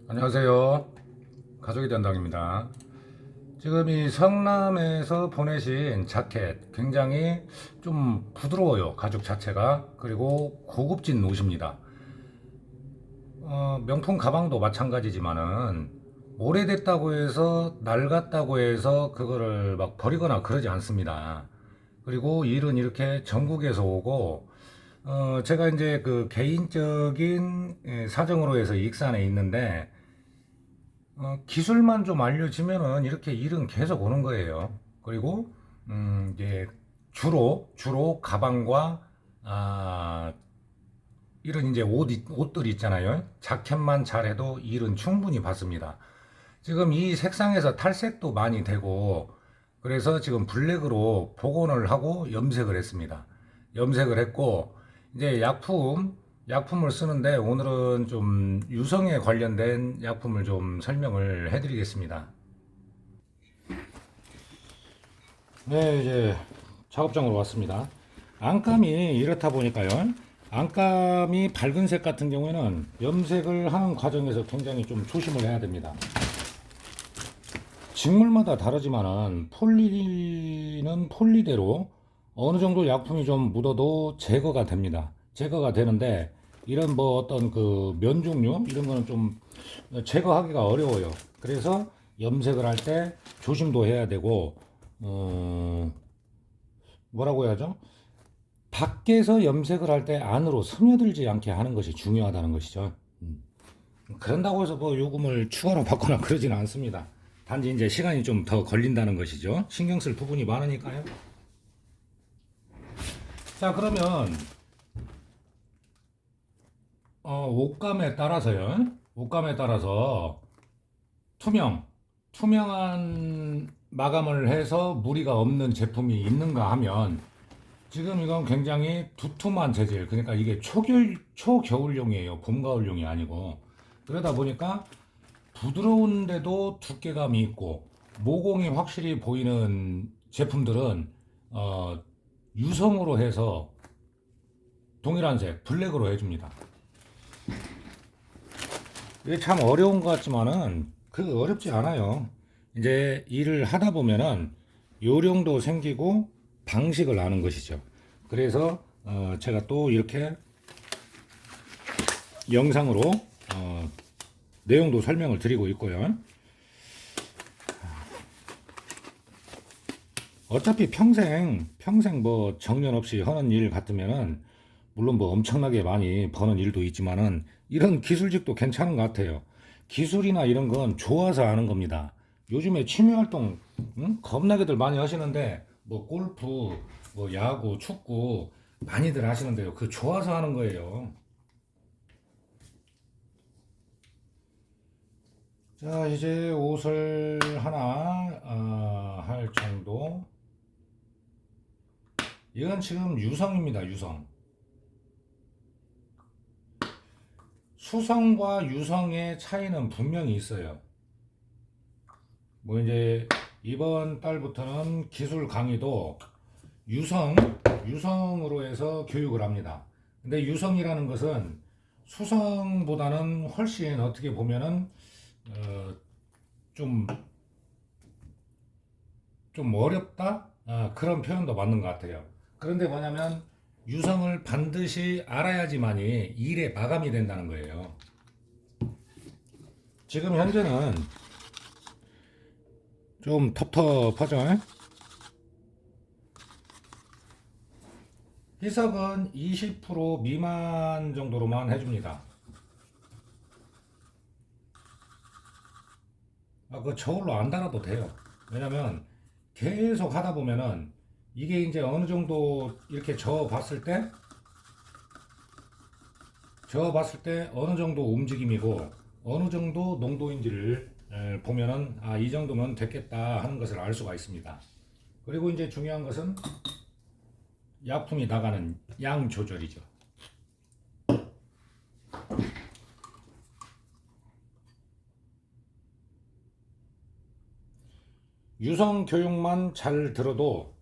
안녕하세요. 가족이 된당입니다. 지금 이 성남에서 보내신 자켓 굉장히 좀 부드러워요. 가죽 자체가. 그리고 고급진 옷입니다. 명품 가방도 마찬가지지만은 오래됐다고 해서 낡았다고 해서 그거를 막 버리거나 그러지 않습니다. 그리고 일은 이렇게 전국에서 오고 제가 이제 그 개인적인 사정으로 해서 익산에 있는데 기술만 좀 알려지면은 이렇게 일은 계속 오는 거예요. 그리고 이제 주로 가방과 이런 이제 옷들 있잖아요. 자켓만 잘해도 일은 충분히 받습니다. 지금 이 색상에서 탈색도 많이 되고 그래서 지금 블랙으로 복원을 하고 염색을 했습니다. 염색을 했고 이제 약품을 쓰는데 오늘은 좀 유성에 관련된 약품을 좀 설명을 해드리겠습니다. 네, 이제 작업장으로 왔습니다. 안감이 이렇다 보니까요. 안감이 밝은 색 같은 경우에는 염색을 하는 과정에서 굉장히 좀 조심을 해야 됩니다. 직물마다 다르지만은 폴리는 폴리대로 어느 정도 약품이 좀 묻어도 제거가 됩니다. 제거가 되는데 이런 뭐 어떤 그 면 종류 이런 거는 좀 제거하기가 어려워요. 그래서 염색을 할 때 조심도 해야 되고 뭐라고 해야죠? 밖에서 염색을 할 때 안으로 스며들지 않게 하는 것이 중요하다는 것이죠. 그런다고 해서 뭐 요금을 추가로 받거나 그러지는 않습니다. 단지 이제 시간이 좀 더 걸린다는 것이죠. 신경 쓸 부분이 많으니까요. 자, 그러면 옷감에 따라서요. 옷감에 따라서 투명, 투명한 마감을 해서 무리가 없는 제품이 있는가 하면 지금 이건 굉장히 두툼한 재질. 그러니까 이게 초겨울용이에요. 봄, 가을용이 아니고. 그러다 보니까 부드러운데도 두께감이 있고 모공이 확실히 보이는 제품들은 유성으로 해서 동일한 색 블랙으로 해줍니다. 이게 참 어려운 것 같지만은 그 어렵지 않아요. 이제 일을 하다 보면은 요령도 생기고 방식을 아는 것이죠. 그래서 제가 또 이렇게 영상으로 내용도 설명을 드리고 있고요. 어차피 평생 뭐 정년 없이 하는 일 같으면은 물론 뭐 엄청나게 많이 버는 일도 있지만은 이런 기술직도 괜찮은 것 같아요. 기술이나 이런 건 좋아서 하는 겁니다. 요즘에 취미 활동 겁나게들 많이 하시는데 뭐 골프, 뭐 야구, 축구 많이들 하시는데요. 그 좋아서 하는 거예요. 자, 이제 옷을 하나 할 정도. 이건 지금 유성입니다. 유성. 수성과 유성의 차이는 분명히 있어요. 뭐 이제 이번 달부터는 기술 강의도 유성, 유성으로 해서 교육을 합니다. 근데 유성이라는 것은 수성보다는 훨씬 어떻게 보면은 어, 좀, 좀 어렵다? 그런 표현도 맞는 것 같아요. 그런데 뭐냐면 유성을 반드시 알아야지만이 일의 마감이 된다는 거예요. 지금 현재는 좀 텁텁하죠? 희석은 20% 미만 정도로만 해줍니다. 그 저울로 안 달아도 돼요. 왜냐면 계속 하다 보면은 이게 이제 어느 정도 이렇게 저어봤을 때 어느 정도 움직임이고 어느 정도 농도인지를 보면은 이 정도면 됐겠다 하는 것을 알 수가 있습니다. 그리고 이제 중요한 것은 약품이 나가는 양 조절이죠. 유성 교육만 잘 들어도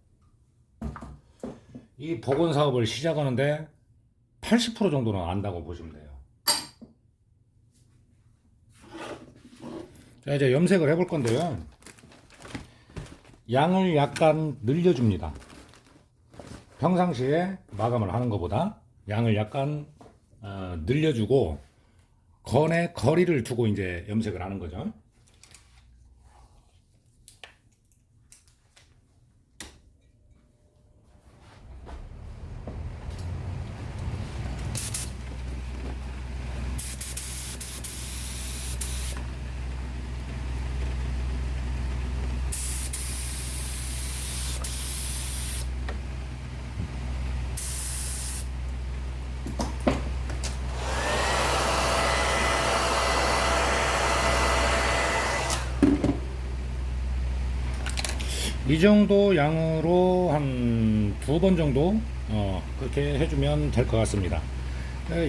이 복원 사업을 시작하는데 80% 정도는 안다고 보시면 돼요. 자, 이제 염색을 해볼 건데요. 양을 약간 늘려줍니다. 평상시에 마감을 하는 것보다 양을 약간 늘려주고 건의 거리를 두고 이제 염색을 하는 거죠. 이 정도 양으로 한 2번 정도 그렇게 해주면 될 것 같습니다.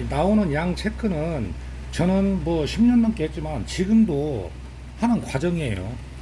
나오는 양 체크는 저는 뭐 10년 넘게 했지만 지금도 하는 과정이에요.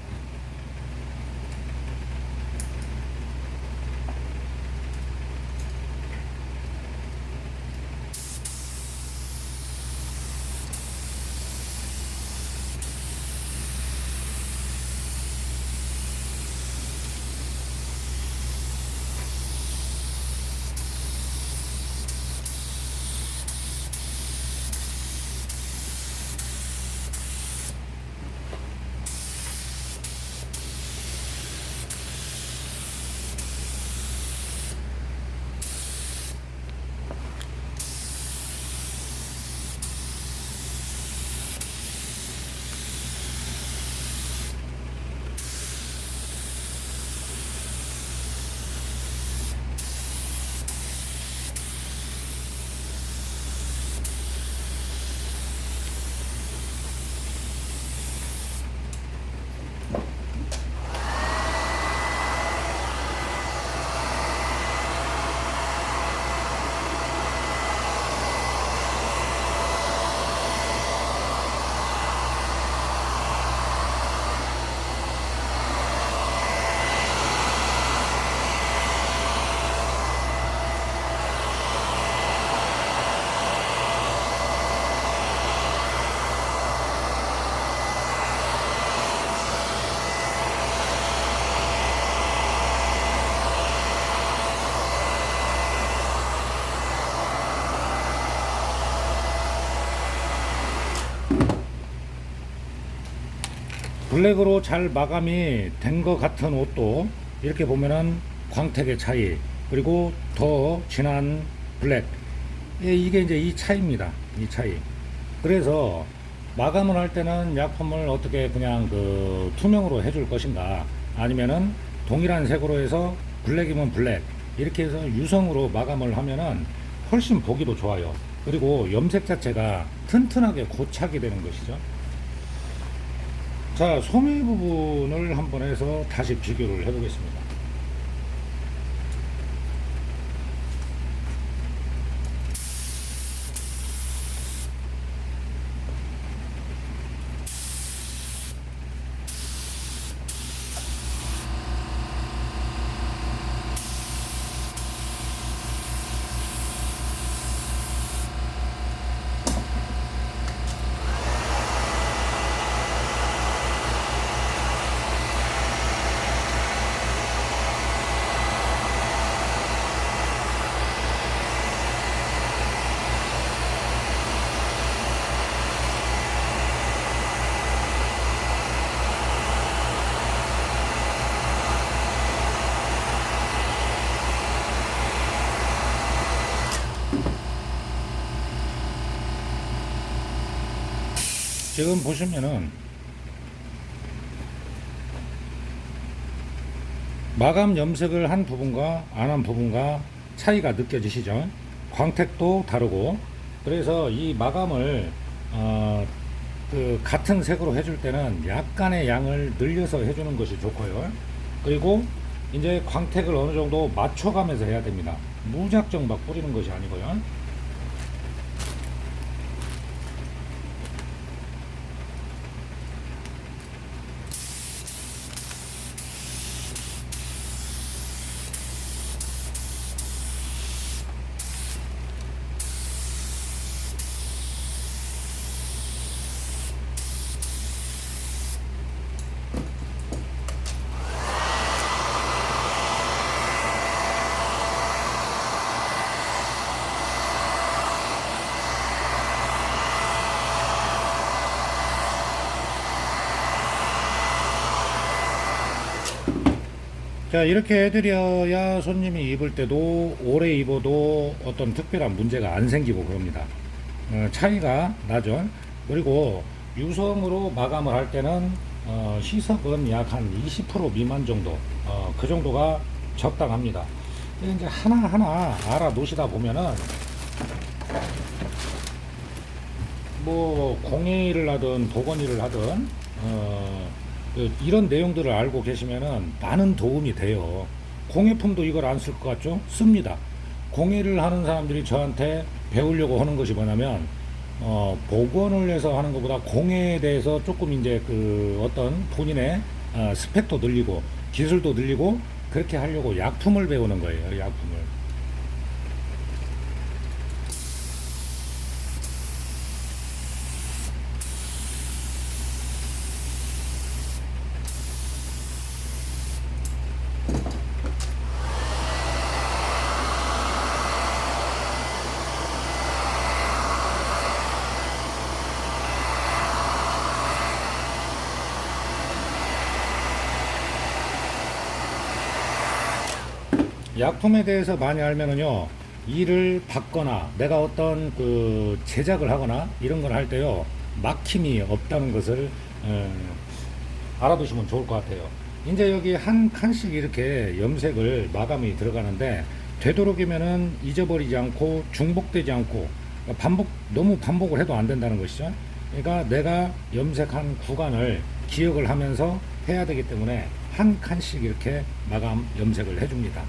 블랙으로 잘 마감이 된 것 같은 옷도 이렇게 보면은 광택의 차이, 그리고 더 진한 블랙, 이게 이제 이 차이입니다. 이 차이. 그래서 마감을 할 때는 약품을 어떻게 그냥 그 투명으로 해줄 것인가, 아니면은 동일한 색으로 해서 블랙이면 블랙 이렇게 해서 유성으로 마감을 하면은 훨씬 보기도 좋아요. 그리고 염색 자체가 튼튼하게 고착이 되는 것이죠. 자, 소매 부분을 한번 해서 다시 비교를 해보겠습니다. 지금 보시면은 마감 염색을 한 부분과 안 한 부분과 차이가 느껴지시죠? 광택도 다르고. 그래서 이 마감을 그 같은 색으로 해줄 때는 약간의 양을 늘려서 해주는 것이 좋고요. 그리고 이제 광택을 어느 정도 맞춰가면서 해야 됩니다. 무작정 막 뿌리는 것이 아니고요. 자, 이렇게 해드려야 손님이 입을 때도 오래 입어도 어떤 특별한 문제가 안 생기고 그럽니다. 차이가 나죠. 그리고 유성으로 마감을 할 때는 시석은 약 한 20% 미만 정도, 그 정도가 적당합니다. 이제 하나하나 알아 놓으시다 보면은 뭐 공예를 하든 도건이를 하든 이런 내용들을 알고 계시면은 많은 도움이 돼요. 공예품도 이걸 안 쓸 것 같죠? 씁니다. 공예를 하는 사람들이 저한테 배우려고 하는 것이 뭐냐면 복원을 해서 하는 것보다 공예에 대해서 조금 이제 그 어떤 본인의 스펙도 늘리고 기술도 늘리고 그렇게 하려고 약품을 배우는 거예요. 약품을. 약품에 대해서 많이 알면은요, 일을 받거나 내가 어떤 그 제작을 하거나 이런 걸 할 때요, 막힘이 없다는 것을 알아두시면 좋을 것 같아요. 이제 여기 한 칸씩 이렇게 염색을 마감이 들어가는데 되도록이면은 잊어버리지 않고 중복되지 않고 너무 반복을 해도 안 된다는 것이죠. 그러니까 내가 염색한 구간을 기억을 하면서 해야 되기 때문에 한 칸씩 이렇게 마감 염색을 해줍니다.